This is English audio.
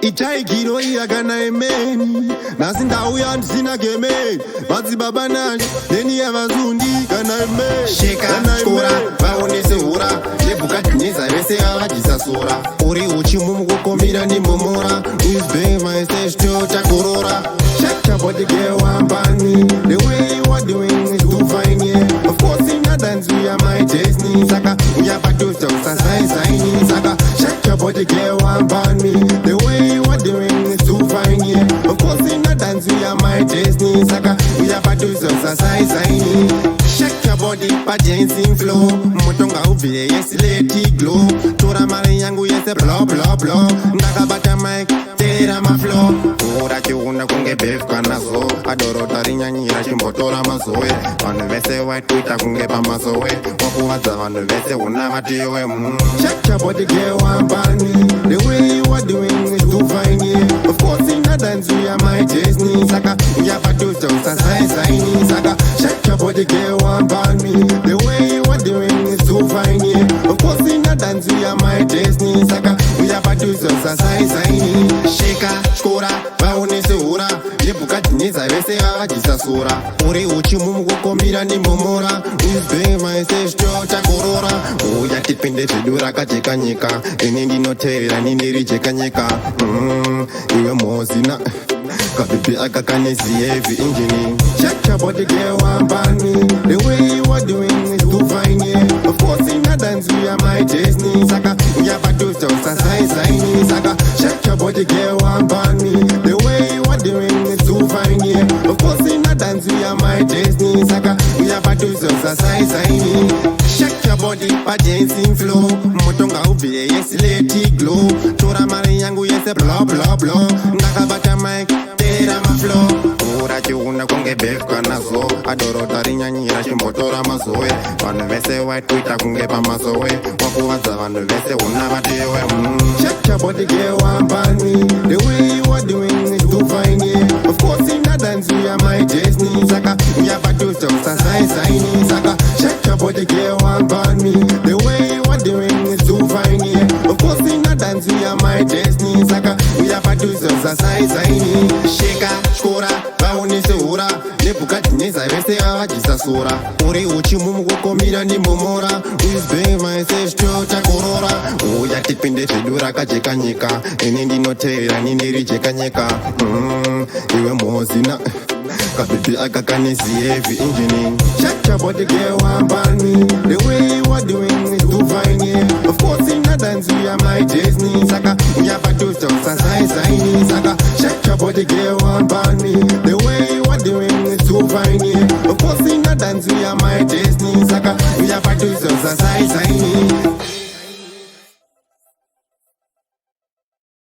Ichaikiro iyakana emeni nasi ndau yandisina kemeni Madzibaba nacho neni yavazundi kana emeni sheka chikora vaonese hura nebhukadhineza vese avadisa sora uri uchimumukukomira nimomora uzbemaiseshto chakorora Body girl want ban me. The way you are doing is too fine, yeah. Of course in a dance we are my destiny. Saka, we have a two songs and sign. Saka, shake your body girl want ban me. The way you are doing is too fine, yeah. Of course in a dance we are my destiny. Saka, we have a two songs and sign. Shake your body pa dancing flow. Motonga uvile yes let it glow. Tora mari yangu yes blow blow blow. Ndakabata mic tera ma flow. Ora chiuna kunge beef kanazo. Adoro tarinyanyira chimbotora mazoe. Vanhu vese white twitter kunge pamazoe. Wakuwadza vanhu vese una matiwe. Shake your body girl want ban me. The way you are doing is too fine, yeah. Of course in a dance we are my destiny. Saka, we have a two songs and sign. Saka, shake your body girl want ban me. The way you are doing is too fine, yeah. Of course in a dance we are my destiny. Saka, we have a two songs and sign. sheka chikora vaonese hura nebhukadhineza vese avadisa sora uri uchimumukukomira nimomora uzbemaiseshto chakorora uya tipinde zvedu rakajeka nyika ini ndinoteerera niniri jeka nyika iwe mozina kabibi akakanezievi injini Shake your body girl want ban me. The way you are doing is too fine, yeah. Of course in a dance we are my destiny. Saka, we have a two songs and sign. Saka, shake your body girl want ban me. The way you are doing is too fine, yeah. Of course in a dance we are my destiny. Saka, we have a two songs and sign. Shake your body pa dancing flow. Motonga uvile yes let it glow. Tora mari yangu yes blow blow blow. Ndakabata mic tera ma flow. Ora chiuna kunge beef kanazo. Adoro tarinyanyira chimbotora mazoe. Vanhu vese white twitter kunge pamazoe. Wakuwadza vanhu vese una matiwe. Shake your body girl want ban me. The way you are doing is too fine, yeah. Of course in a dance we are my destiny. Saka, we have a two songs and sign. Saka, shake your body girl want ban me. The way you are doing is too fine, yeah. Of course in a dance we are my destiny. Saka, we have a two songs and sign. sheka chikora vaonese hura nebhukadhineza vese avadisa sora uri uchimumukukomira nimomora uzbemaiseshto chakorora uya tipinde zvedu rakajeka nyika ini ndinoteerera niniri jeka nyika iwe mozina kabibi akakanezievi injini Shake your body girl want ban me. The way you are doing is too fine, yeah. Of course in a dance we are my destiny. Saka, we have a two songs and sign. Saka, shake your body girl want ban me. The way you are doing is too fine, yeah. Of course in a dance we are my destiny. Saka, we have a two songs and sign.